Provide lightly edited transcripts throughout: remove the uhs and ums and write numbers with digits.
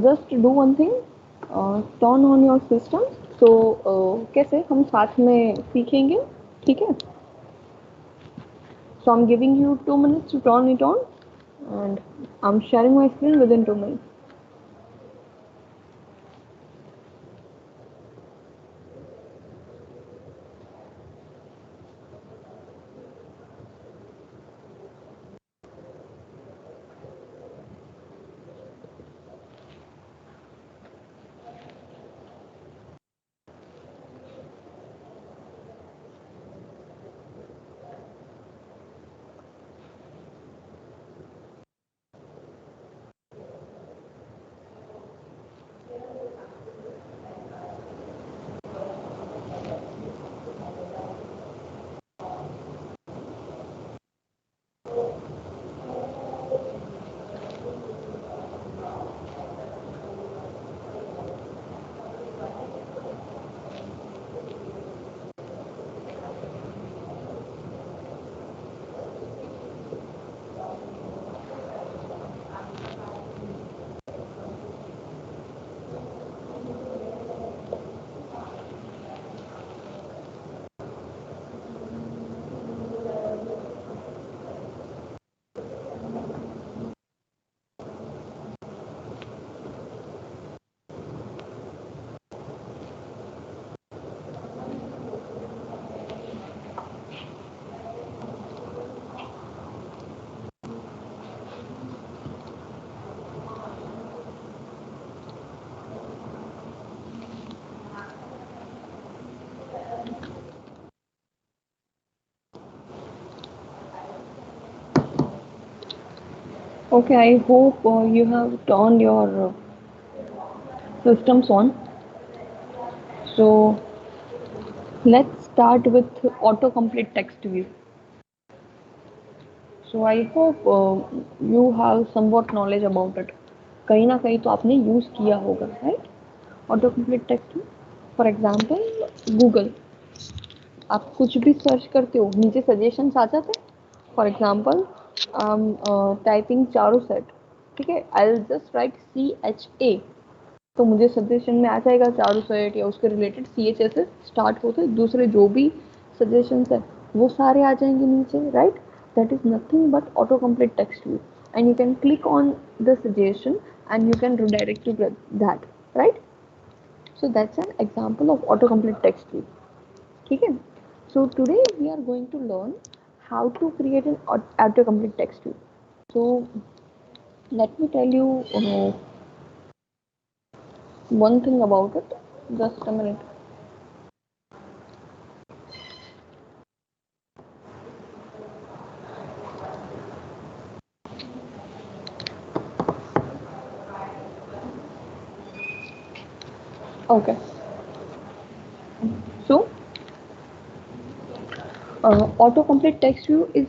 Just do one thing, turn on your system. तो कैसे हम साथ में सीखेंगे, ठीक है? So I'm giving you 2 minutes to turn it on, and I'm sharing my screen within 2 minutes. Okay, I hope you have turned your systems on. So let's start with autocomplete text view. So I hope you have somewhat knowledge about it. कहीं ना कहीं तो आपने use किया होगा, right? Auto complete text में, for example Google, आप कुछ भी सर्च करते हो नीचे सजेशंस आ जाते हैं. For example typing Charu set, ठीक है, I will just right CHA, तो मुझे सजेशन में आ जाएगा चारू सेट या उसके रिलेटेड CHA से स्टार्ट होते दूसरे जो भी सजेशंस है वो सारे आ जाएंगे नीचे, right? That is nothing but auto complete text view, and you can click on the suggestion and you can redirect to that, right? So that's an example of autocomplete text view. Okay, so today we are going to learn how to create an autocomplete text view. So let me tell you one thing about it. Just a minute. Okay, so autocomplete text view is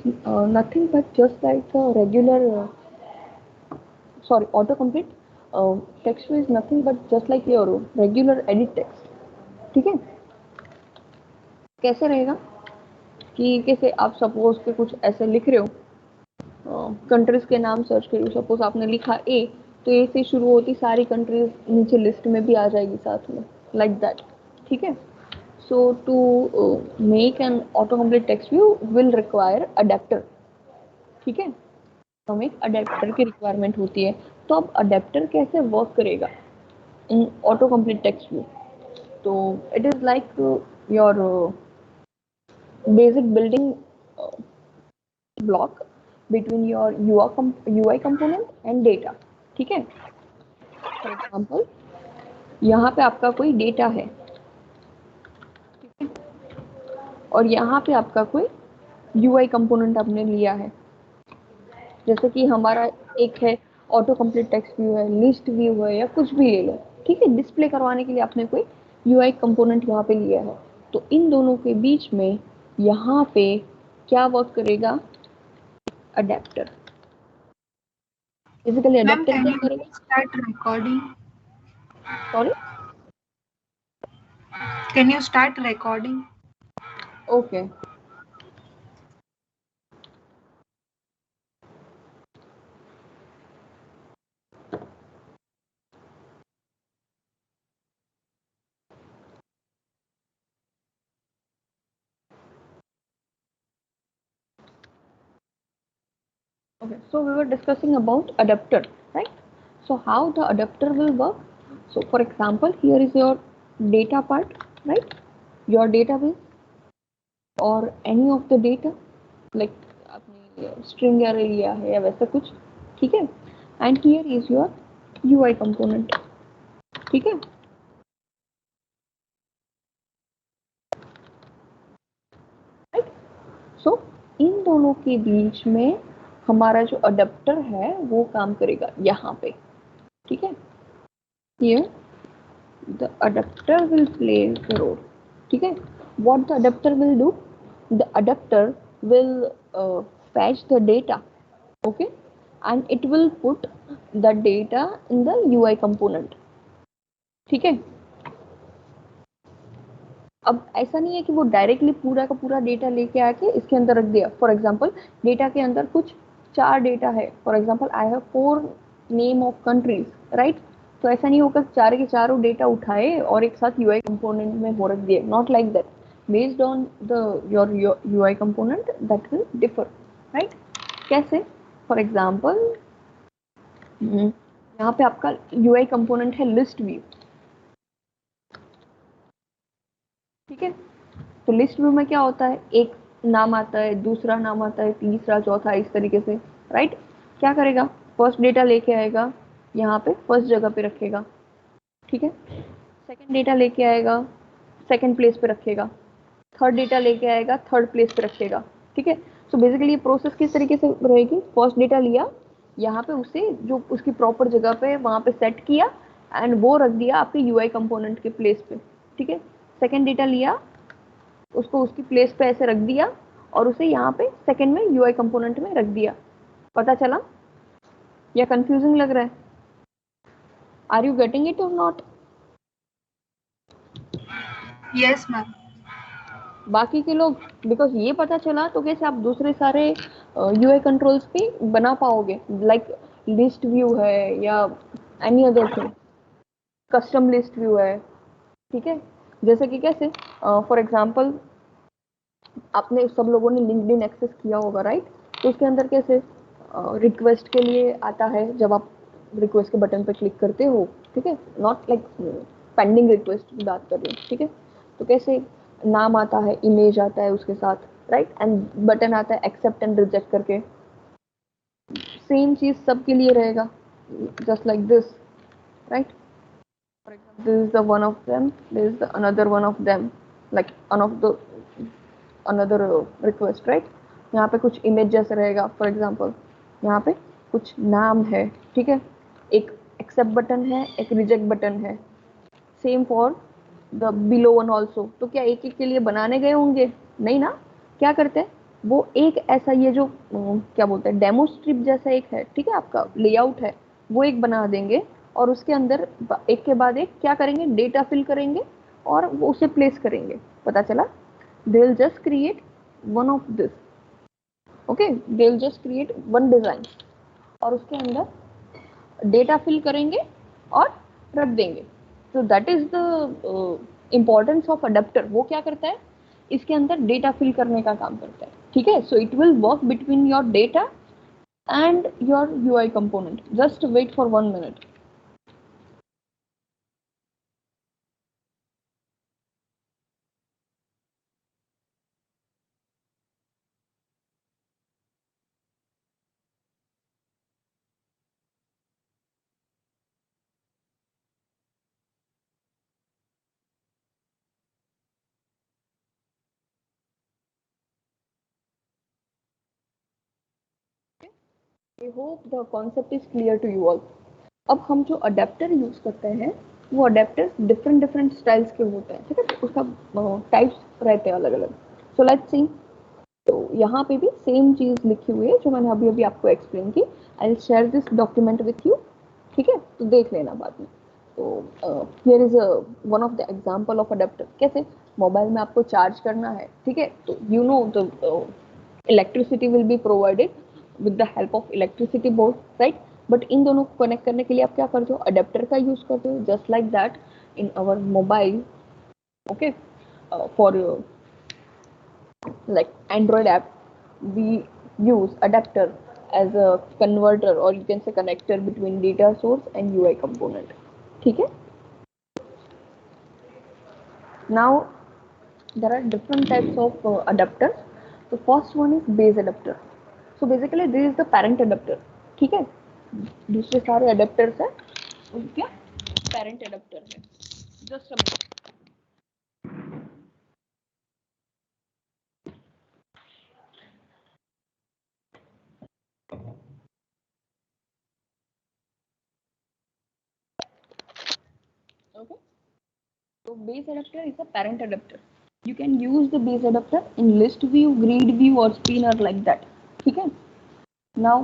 nothing but just like a regular sorry, autocomplete text view is nothing but just like your regular edit text. ठीक है? कैसे रहेगा कि कैसे आप suppose के कुछ ऐसे लिख रहे हो, कंट्रीज के नाम सर्च करो, सपोज आपने लिखा ए, तो ए से शुरू होती सारी कंट्रीज नीचे लिस्ट में भी आ जाएगी साथ में, लाइक दैट. ठीक है? So to make an auto complete text view will require adapter. ठीक है? हमें एक अडेप्टर की रिक्वायरमेंट होती है. तो अब अडेप्टर कैसे वर्क करेगा इन ऑटो कंप्लीट टेक्स्ट व्यू? तो it is like your basic building block between your UI component and data. ठीक है? फॉर एग्जाम्पल यहाँ पे आपका कोई डेटा है, ठीक है, और यहाँ पे आपका कोई UI कंपोनेंट आपने लिया है. जैसे कि हमारा एक है ऑटो कंप्लीट टेक्स्ट व्यू है, लिस्ट व्यू है, या कुछ भी ले लो. ठीक है? डिस्प्ले करवाने के लिए आपने कोई UI कंपोनेंट यहाँ पे लिया है. तो इन दोनों के बीच में यहाँ पे क्या वर्क करेगा? Adapter. Basically Ma'am, adapter can क्या you करेगा? start recording? Sorry. Can you start recording? Okay. Okay, so we were discussing about adapter, right? So how the adapter will work? So for example, here is your data part, right? Your database or any of the data, like आपने string array लिया है या वैसा कुछ, ठीक है? And here is your UI component, ठीक है? Right? So इन दोनों के बीच में हमारा जो अडेप्टर है वो काम करेगा यहाँ पे, ठीक है? Here the adapter will play the role, ठीक है? What the adapter will do? The adapter will fetch the data, okay, and it will put the data in the UI component, ठीक है? अब ऐसा नहीं है कि वो डायरेक्टली पूरा का पूरा डेटा लेके आके इसके अंदर रख दिया. फॉर एग्जाम्पल डेटा के अंदर कुछ 4 डेटा है, for example I have 4 name of countries, right? तो ऐसा नहीं होगा चार के चारों डेटा उठाए और एक साथ यूआई कंपोनेंट में वो रख दिए. Not like that. Based on the your UI component that will differ, right? कैसे? फॉर एग्जाम्पल यहाँ पे आपका यूआई कंपोनेंट है लिस्ट व्यू, ठीक है? तो लिस्ट व्यू में क्या होता है, एक नाम आता है, दूसरा नाम आता है, तीसरा, चौथा, इस तरीके से, राइट? क्या करेगा? फर्स्ट डेटा लेके आएगा, यहाँ पे फर्स्ट जगह पे रखेगा, ठीक है? सेकंड डेटा लेके आएगा, सेकंड प्लेस पे रखेगा, थर्ड डेटा लेके आएगा, थर्ड प्लेस पे रखेगा, ठीक है? सो बेसिकली ये प्रोसेस किस तरीके से रहेगी? फर्स्ट डेटा लिया, यहाँ पे उसे जो उसकी प्रॉपर जगह पे वहाँ पे सेट किया एंड वो रख दिया आपके यूआई कंपोनेंट के प्लेस पे, ठीक है? सेकंड डेटा लिया, उसको उसकी प्लेस पे ऐसे रख दिया और उसे यहाँ पे सेकंड में यूआई कंपोनेंट में रख दिया. पता चला या कंफ्यूजिंग लग रहा है? आर यू गेटिंग इट और नॉट? Yes, ma'am. बाकी के लोग, बिकॉज ये पता चला तो कैसे आप दूसरे सारे यूआई कंट्रोल्स भी बना पाओगे, लाइक लिस्ट व्यू है या any other thing, custom list view है, ठीक है? जैसे कि कैसे, फॉर एग्जांपल आपने सब लोगों ने लिंक्डइन एक्सेस किया होगा, राइट? तो उसके अंदर कैसे रिक्वेस्ट के लिए आता है, जब आप रिक्वेस्ट के बटन पर क्लिक करते हो, ठीक है? नॉट लाइक पेंडिंग रिक्वेस्ट की बात कर रही हूँ, ठीक है? तो कैसे नाम आता है, इमेज आता है उसके साथ, राइट? एंड बटन आता है एक्सेप्ट एंड रिजेक्ट करके. सेम चीज सबके लिए रहेगा, just like this, right? For example, this is the one of them, this is the another one of them, like one of the another request, right? यहाँ पे कुछ इमेज जैसे रहेगा, फॉर एग्जांपल यहाँ पे कुछ नाम है, ठीक है? एक एक्सेप्ट बटन है, एक रिजेक्ट बटन है. Same for the below one also. तो क्या एक एक के लिए बनाने गए होंगे? नहीं ना. क्या करते हैं, वो एक ऐसा ये जो क्या बोलते हैं डेमो स्ट्रिप जैसा एक है, ठीक है? आपका लेआउट है, वो एक बना देंगे और उसके अंदर एक के बाद एक क्या करेंगे, डेटा फिल करेंगे और वो उसे प्लेस करेंगे. पता चला? They will just create one of this, okay? They will just create one design और उसके अंदर डेटा फिल करेंगे और रख देंगे. तो that is the importance of adapter. वो क्या करता है, इसके अंदर डेटा फिल करने का काम करता है, ठीक है? So it will work between your data and your UI component. Just wait for 1 minute. I hope the concept is clear to you all. अब हम जो अडेप्टर यूज करते हैं वो अडेप्टर डिफरेंट डिफरेंट स्टाइल्स के होते हैं, ठीक है? उसका टाइप्स रहते हैं अलग अलग. So let's see. तो यहाँ पे भी सेम चीज लिखी हुई है जो मैंने अभी अभी आपको एक्सप्लेन की. I will share this document with you, ठीक है? तो देख लेना बाद में. तो here is one of the example of adapter. कैसे मोबाइल में आपको चार्ज करना है, ठीक है? तो you know the electricity will be provided with the help of electricity board, right? But in दोनों को कनेक्ट करने के लिए आप क्या करते हो, अडेप्टर का यूज करते हो. Just like that in our mobile, okay, for like Android app, we use adapter as a converter, or you can say connector between data source and UI component. ठीक है? Now there are different types of adapters. The first one is base adapter. So basically this is the parent adapter. ठीक है? दूसरे सारे adapters है उनके parent adapter है. Just a minute. Okay. So base adapter is a parent adapter. You can use the base adapter in list view, grid view, or spinner like that. ठीक है? Now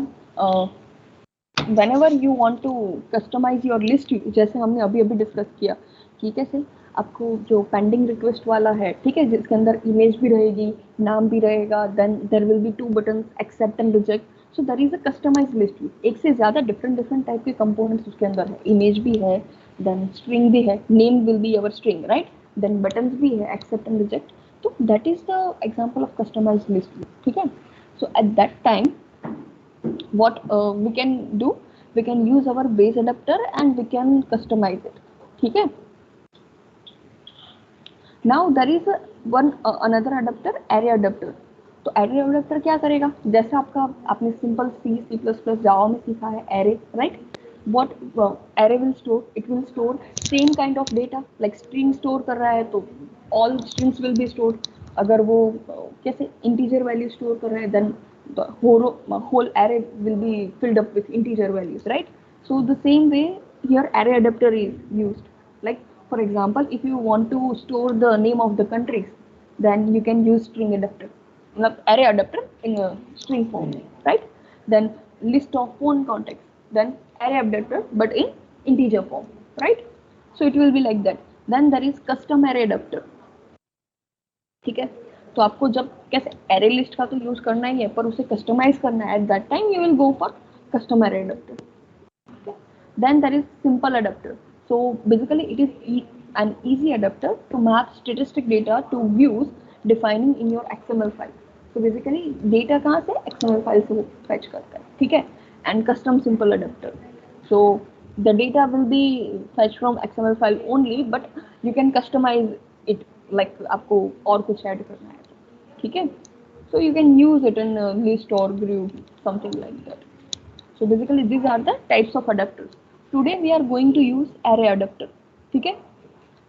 whenever you want to customize your list view, जैसे हमने अभी अभी discuss किया कि कैसे आपको जो पेंडिंग रिक्वेस्ट वाला है, ठीक है, जिसके अंदर इमेज भी रहेगी, नाम भी रहेगा, then there will be 2 buttons accept and reject. So there is a customized list view. एक से ज्यादा डिफरेंट टाइप के कंपोनेंट्स उसके अंदर है. इमेज भी है, देन स्ट्रिंग भी है, name will be our string, right, then buttons भी है, एक्सेप्ट एंड रिजेक्ट. तो that is the example of customized list view. ठीक है? So at that time what we can do, we can use our base adapter and we can customize it. ठीक है? Now there is one another adapter, array adapter. तो array adapter क्या करेगा? जैसे आपने simple C++ जावा में सीखा है array, right? What array will store? It will store same kind of data, like string store कर रहा है तो all strings will be stored. अगर वो कैसे integer value store कर रहा है, then the whole array will be filled up with integer values, right? So the same way here array adapter is used. Like for example, if you want to store the name of the countries, then you can use string adapter, array adapter in a string form, right? Then list of phone contacts, then array adapter but in integer form, right? So it will be like that. Then there is custom array adapter. ठीक है? तो आपको जब कैसे array list का तो use करना ही है, पर उसे कस्टमाइज करना है, eight that time you will go for custom array adapter. Then there is simple adapter. So basically it is an easy adapter to map statistic data to views defining in your XML file. So basically data कहाँ से XML file से fetch करता है, ठीक है? And custom simple adapter. So the data will be fetched from XML file only, but you can customize it, like आपको और कुछ ऐड करना है, ठीक है? So you can use it in a list or group, something like that. So basically these are the types of adapters. Today we are going to use array adapter. ठीक है?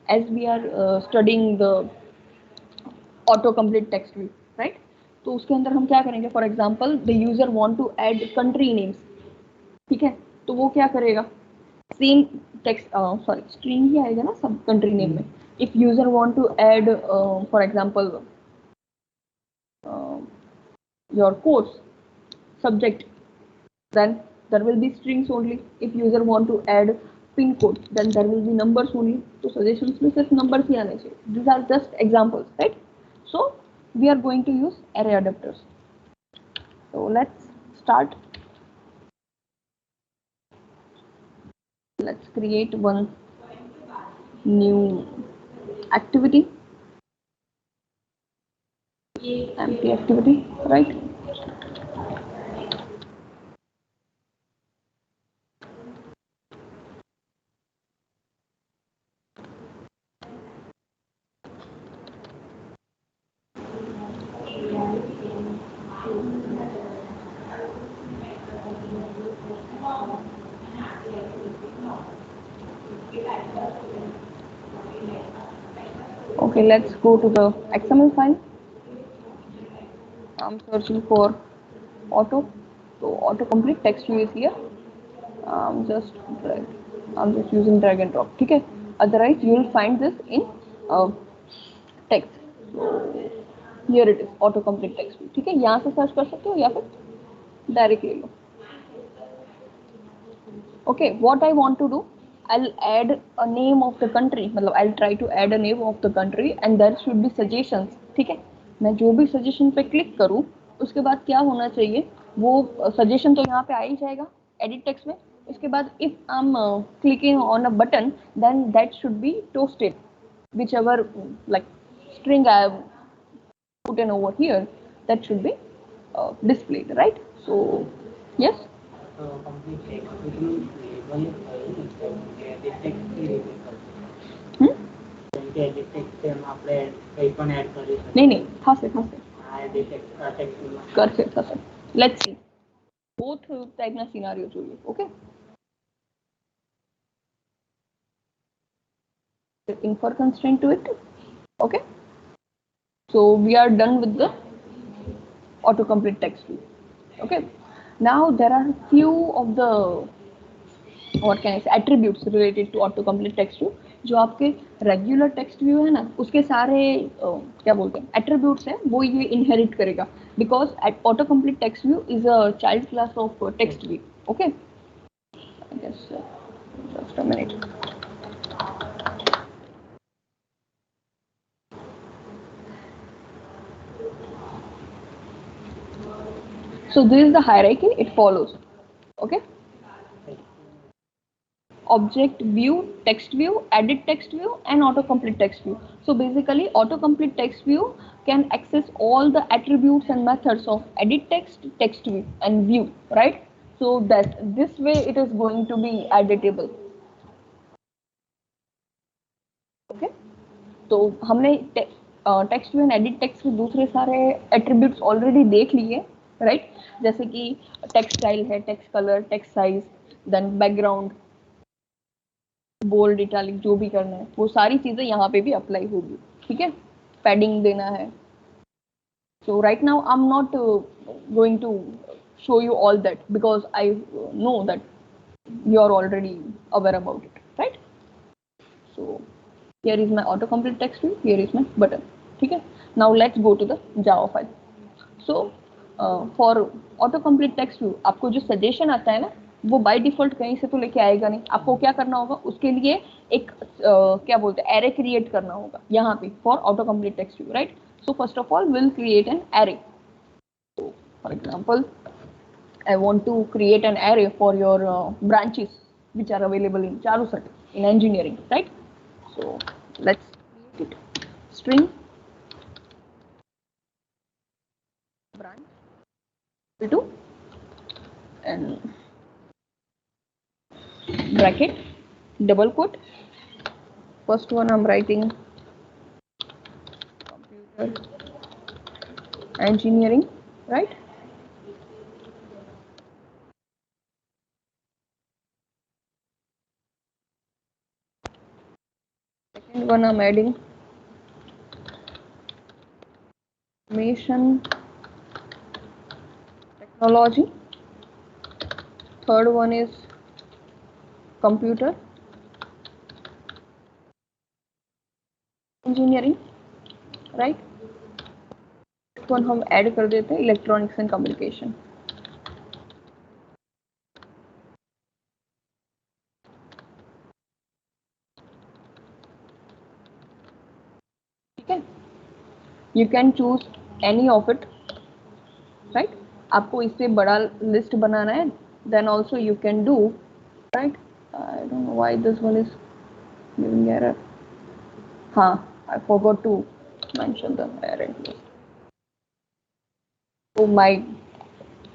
As we are studying the autocomplete text view, right? तो उसके अंदर हम क्या करेंगे? For example, the user want to add country names. ठीक है? तो वो क्या करेगा? Same text, string ही आएगा ना सब country name में. If user want to add, for example, your course subject, then there will be strings only. If user want to add pin code, then there will be numbers only. तो suggestions में सिर्फ numbers ही आने चाहिए. These are just examples, right? So we are going to use array adapters. So let's start. Let's create one new activity, empty activity, right? Okay, let's go to the XML file. I'm searching for auto. So autocomplete text view is here. I'm just using drag and drop. ठीक है? Otherwise you will find this in text. So here it is, autocomplete text view. ठीक है? यहाँ से search कर सकते हो या फिर डायरेक्ट ले लो. Okay, what I want to do, I'll add a name of the country. मतलब I'll try to add a name of the country and there should be suggestions. ठीक है? मैं जो भी सजेशन पे क्लिक करूँ उसके बाद क्या होना चाहिए, वो सजेशन तो यहाँ पे आ ही जाएगा एडिट टेक्स्ट में. इसके बाद if I am clicking on a button, then that should be toasted, whichever like string I have put in over here, that should be displayed, right? So yes complete text label edit text की label edit text से हम આપણે કંઈ પણ add કરી શકીએ નહીં થશે આ એડિટ ટેક્स्ट કરશે થશે. લેટ્સ સી both ટાઈપના સિનારીઓ જોઈએ. Okay, infer constraint to it. Okay, so we are done with the autocomplete text view. Okay, now there are few of the what can I say attributes related to autocomplete text view. जो आपके regular text view है ना उसके सारे क्या बोलते हैं attributes हैं वो ये इनहेरिट करेगा because auto complete text view is a child class of text view. Okay, just a minute. So this is the hierarchy it follows. Okay, object view, text view, edit text view and autocomplete text view. So basically autocomplete text view can access all the attributes and methods of edit text, text view and view, right? So that this way it is going to be editable. Okay, तो हमने text view and edit text के दूसरे सारे attributes already देख लिए, right? जैसे कि text style है, text colour, text size, then background, bold, italic, जो भी करना है वो सारी चीजें यहाँ पे भी अप्लाई होगी. ठीक है, पैडिंग देना है. So right now I am not going to show you all that because I know that you are already aware about it, right? So here is my autocomplete text view, here is my button. ठीक है, now let's go to the Java file. So for autocomplete text view आपको जो suggestion आता है ना वो by default कहीं से तो लेके आएगा नहीं. आपको क्या करना होगा उसके लिए एक क्या बोलते हैं एरे क्रिएट करना होगा यहाँ पे for autocomplete text view, right? So first of all will create an array. So for example I want to create an array for your branches which are available in Charusat in engineering, right? So let's create it. String branch to and bracket double quote. First one I'm writing computer engineering, right? Second one I'm adding information technology. Third one is computer engineering, right? Next one हम add कर देते हैं electronics and communication. ठीक है, you can choose any of it, right? आपको इससे बड़ा list बनाना है then also you can do, right? I don't know why this one is giving error. हाँ, I forgot to mention the error. तो my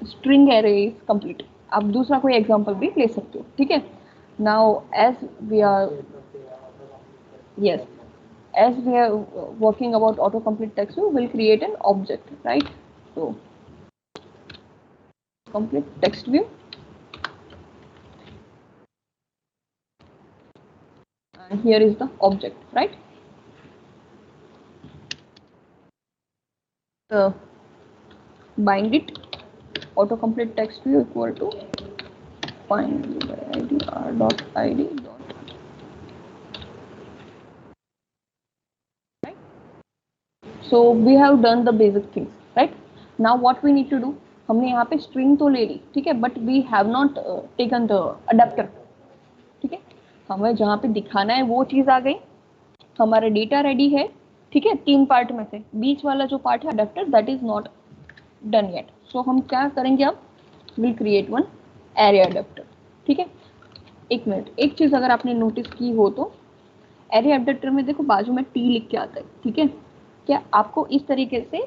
string array is complete. आप दूसरा कोई एग्जांपल भी ले सकते हो. ठीक है, now as we are yes as we are working about autocomplete text view, we'll create an object, right? So complete text view and here is the object, right? Bind it autocomplete text view equal to find by id r dot id dot, right? So we have done the basic things, right? Now what we need to do, हमने यहाँ पे string तो ले ली, ठीक है, but we have not taken the adapter. ठीक है, हमें जहाँ पे दिखाना है वो चीज आ गई, हमारा डेटा रेडी है. ठीक है, 3 पार्ट में से बीच वाला जो पार्ट है adapter that is not done yet. So हम क्या करेंगे अब, will create one array adapter. ठीक है, एक मिनट, एक चीज अगर आपने नोटिस की हो तो एरे अडेप्टर में देखो बाजू में टी लिख के आता है. ठीक है, क्या आपको इस तरीके से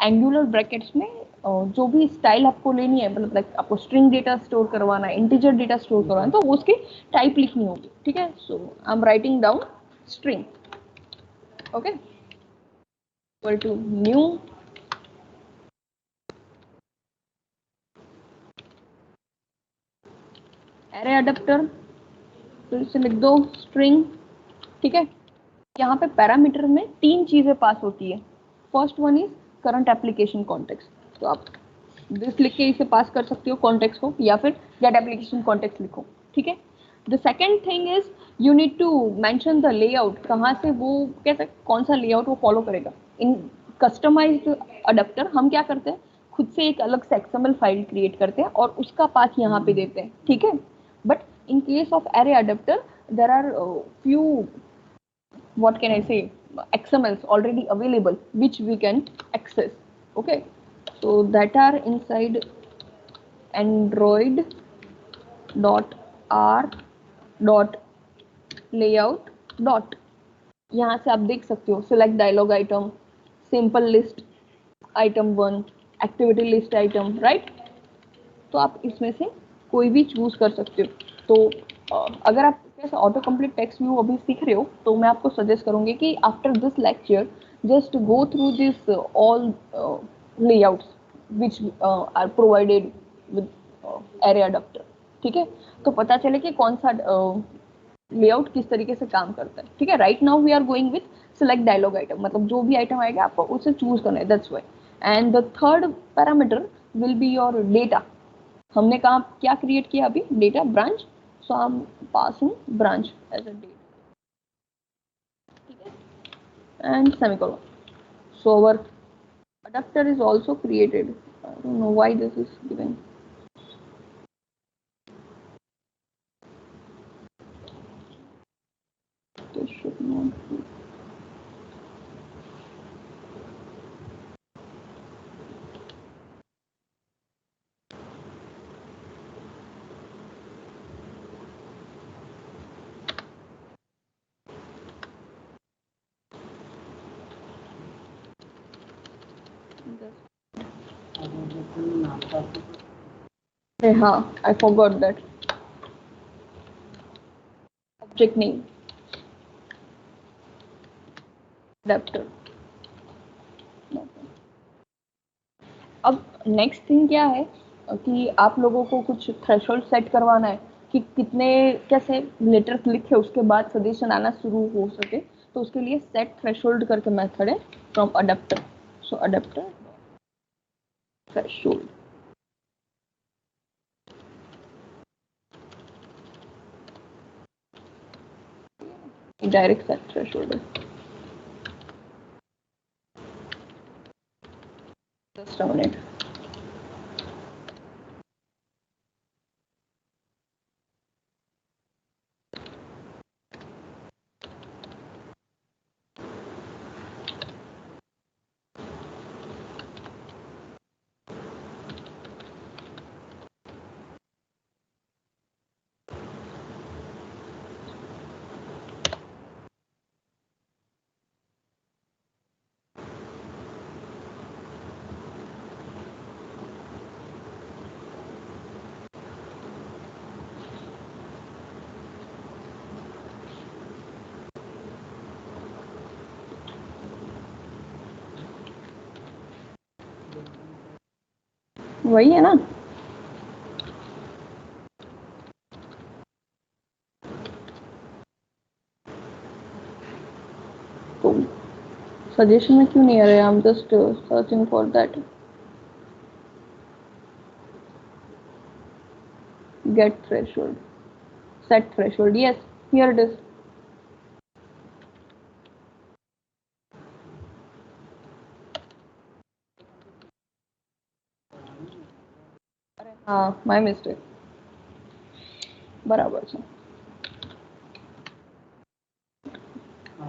एंगुलर ब्रैकेट्स में जो भी स्टाइल आपको लेनी है, मतलब लाइक आपको स्ट्रिंग डेटा स्टोर करवाना है, इंटीजर डेटा स्टोर करवाना है, तो उसकी टाइप लिखनी होगी, ठीक है। So I am writing down string, okay, equal to new array adapter, तो इसे लिख दो स्ट्रिंग, ठीक है। यहाँ पे पैरामीटर में 3 चीजें पास होती है। First one is current application context, तो आप दिस लिख के इसे पास कर सकते हो कॉन्टेक्स्ट को, या फिर गेट एप्लीकेशन कॉन्टेक्स्ट लिखो, ठीक है। The second thing is you need to mention the layout, कहाँ से वो कैसे, कौन सा लेआउट वो फॉलो करेगा। इन कस्टमाइज्ड अडेप्टर हम क्या करते हैं, खुद से एक अलग से एक्सएमएल फाइल क्रिएट करते हैं और उसका पाथ यहाँ पे देते हैं, ठीक है। But in case of array adapter there are few, what can I say, XMLs already available which we can access, okay. So that are inside android dot r dot layout dot, यहाँ से आप देख सकते हो select dialog item, simple list item 1, activity list item, right। तो आप इसमें से कोई भी चूज कर सकते हो। तो अगर आप कैसे ऑटो कंप्लीट टेक्स्ट व्यू अभी सीख रहे हो, तो मैं आपको सजेस्ट करूंगी कि after this lecture just go through this all layouts which are provided with array adapter, ठीक है। तो पता चले कि कौन सा लेआउट किस तरीके से काम करता है, ठीक है। Right now we are going with select dialog item, मतलब जो भी आइटम आएगा आपको उसे चूज करना है, that's why. And the third parameter will be your data. हमने कहा क्या क्रिएट किया अभी, data branch, so I am passing branch as a data, ठीक है, and semicolon. So our adapter is also created. I don't know why this is given. This should not be. हाँ, I forgot that. Object name, adapter. अब next thing क्या है कि आप लोगों को कुछ थ्रेशोल्ड सेट करवाना है कि कितने कैसे लेटर क्लिक है उसके बाद सजेशन आना शुरू हो सके, तो उसके लिए सेट थ्रेशोल्ड करके मेथड है from adapter. So adapter threshold, direct set threshold है। Just a minute. वही है ना। तो सजेशन में क्यों नहीं आ रहे, I am just searching for that. Get threshold, set threshold, yes here it is. हाँ, माय मिस्टेक, बराबर છે।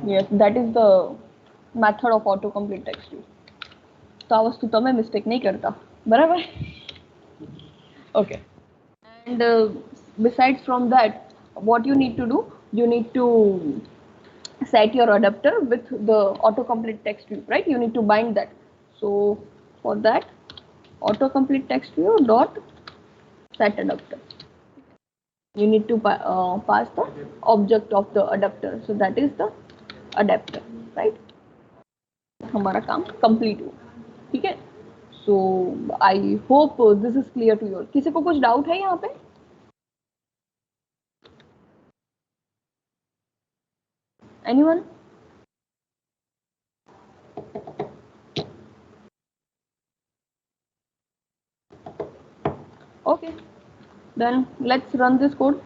yes, that is the method of auto complete text view. तो આ વસ્તુ તમે મિસ્ટેક નહીં કરતા, બરાબર? Okay. And besides from that, what you need to do, you need to set your adapter with the autocomplete text view, right? You need to bind that. So for that, autocomplete text view dot set adapter. You need to pass the object of the adapter, so that is the adapter, right? हमारा काम complete हो, ठीक है. So I hope this is clear to your. किसी को कुछ doubt है यहाँ पे? Anyone? Okay, then let's run this code.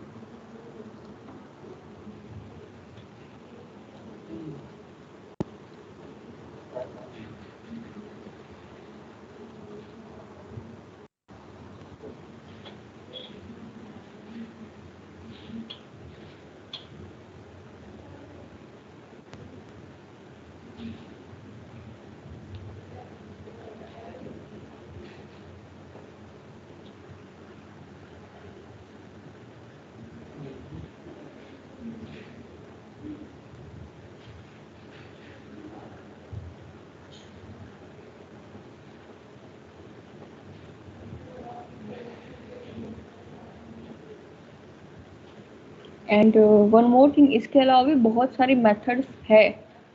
And one more thing, इसके अलावा भी बहुत सारे मेथड्स है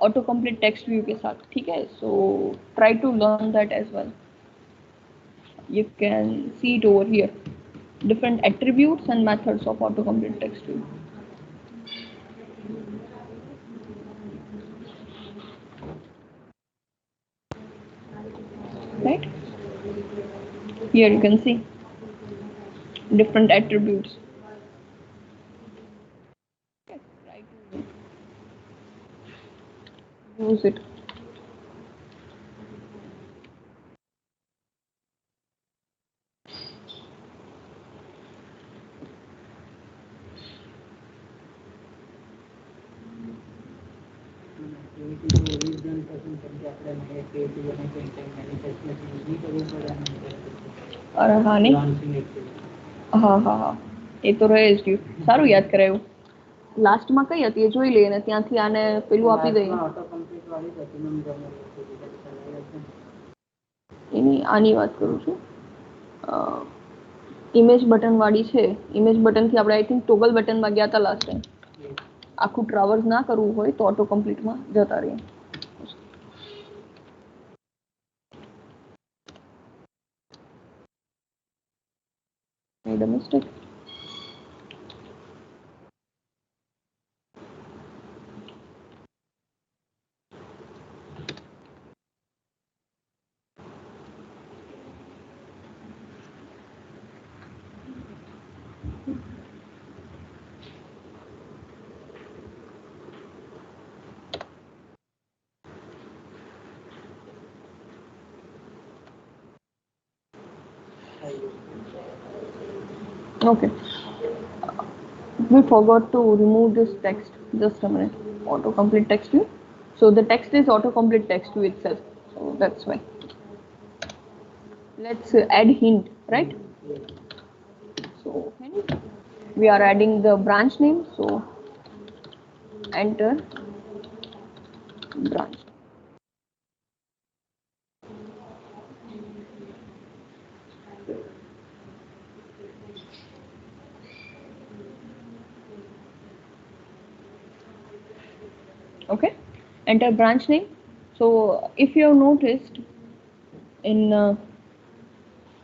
ऑटो कंप्लीट टेक्स्ट व्यू के साथ, ठीक है. So try to learn that as well. You can see it over here, different attributes and methods of autocomplete text view. Right? Here you can see different attributes. Try to use it. અરે હા નહીં, હા હા હા એ તો રહે જ ગયું. સારું યાદ કરાયું. લાસ્ટમાં કઈ હતી એ જોઈ લઈએ ને ત્યાંથી આને પેલું આપી દઈએ. એની આની વાત કરું છું. ઇમેજ બટન વાળી છે. ઇમેજ બટન થી આપણે આઈ થિંક ટોગલ બટન માં ગયા હતા લાસ્ટ ટાઈમ. આખું ટ્રાવર્સ ના કરવું હોય તો ઓટો કમ્પ્લીટ માં જતા રહીએ. Made a mistake. Okay. We forgot to remove this text. Just a minute. Autocomplete text view. So the text is autocomplete text view itself. So that's why. Let's add hint, right? So hint. We are adding the branch name. So enter branch. Okay, enter branch name. So if you have noticed in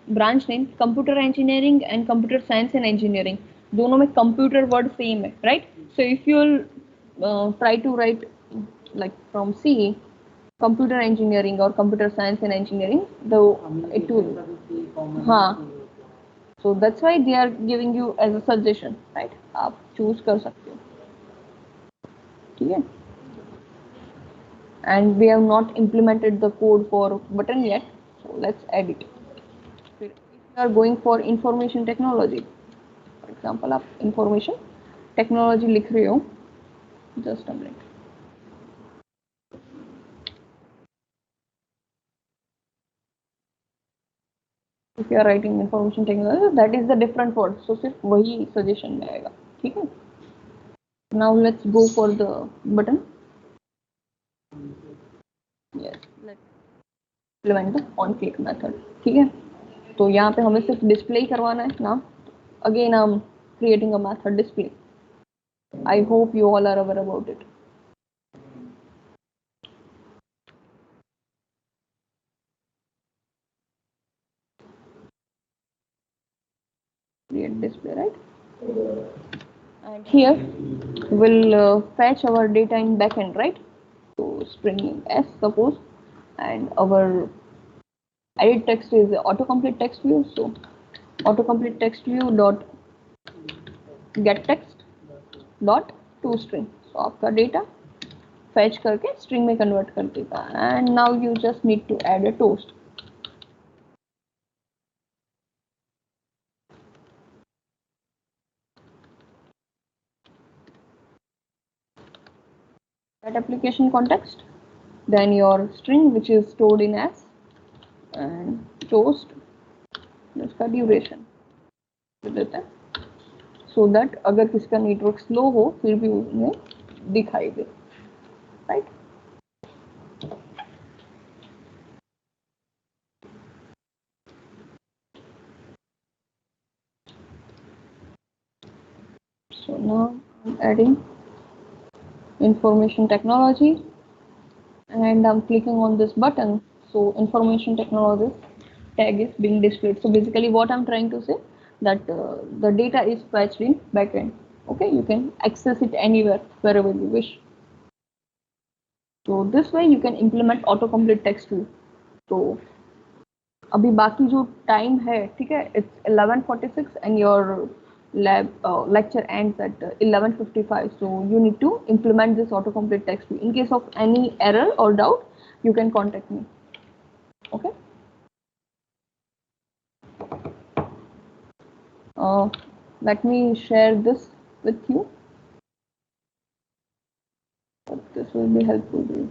branch name, computer engineering and computer science and engineering, दोनों में computer word same है, right? So if you'll try to write like from C, computer engineering or computer science and engineering, though it will, हाँ. So that's why they are giving you as a suggestion, right? आप choose कर सकते हो, ठीक है? And we have not implemented the code for button yet, so let's add it. If you are going for information technology, for example आप information technology लिख रहे हो, just a minute. If you are writing information technology, that is the different word, so सिर्फ वही suggestion में आएगा, ठीक है? Now let's go for the button. Yes, let's implement the on click method, ठीक है? तो यहाँ पे हमें सिर्फ डिस्प्ले करवाना है ना. Again I am creating a method display. I hope you all are aware about it. Create display, right? And here we'll fetch our data in backend, right? So string s suppose, and our edit text is autocomplete text view. So autocomplete text view dot get text dot to string. So आपका data fetch करके string में convert कर देगा. And now you just need to add a toast. That application context, then your string which is stored in s, and toast इसका duration दे देते हैं, so that अगर किसी का नेटवर्क स्लो हो फिर भी उन्हें दिखाई दे, right. So now I'm adding information technology and I'm clicking on this button. So information technology tag is being displayed. So basically what I'm trying to say, that the data is fetched in backend. Okay, you can access it anywhere, wherever you wish. So this way you can implement autocomplete text view. तो अभी बाकी जो time है, ठीक है, it's 11:46 and your lecture ends at 11:55. So you need to implement this autocomplete text view. In case of any error or doubt, you can contact me. Okay. Let me share this with you. This will be helpful to you.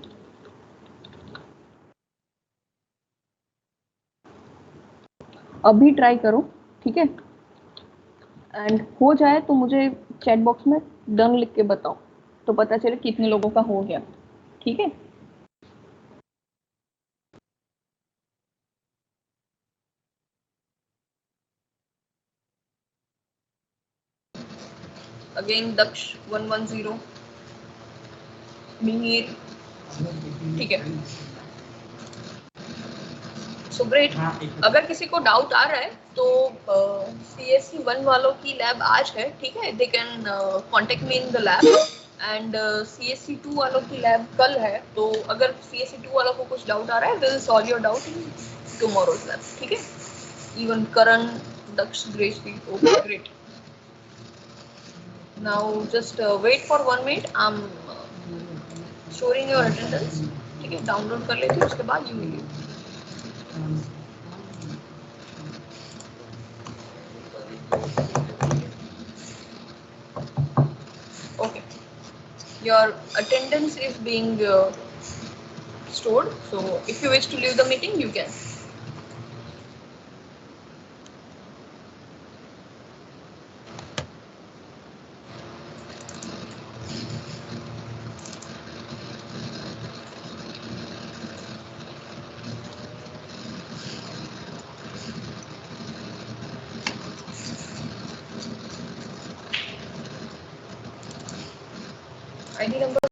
अभी try करो, ठीक है, and हो जाए तो मुझे chat box में done लिख के बताओ, तो पता चले कितने लोगों का हो गया. ठीक है. अगेन दक्ष 110 मिहिर, ठीक है. So great. अगर किसी को डाउट आ रहा है तो CSC 1 वालों की लैब आज है, ठीक है, they can contact me in the lab. And CSC 2 वालों की लैब कल है, तो अगर CSC 2 वालों को कुछ डाउट आ रहा है, will solve your doubt in tomorrow's lab, ठीक है. इवन करण, दक्ष, ग्रेसली, okay great. Now just wait for 1 minute. I am storing your attendance, ठीक है, डाउनलोड कर लेती हूँ, उसके बाद you will. Okay, your attendance is being stored, so if you wish to leave the meeting, you can. ID number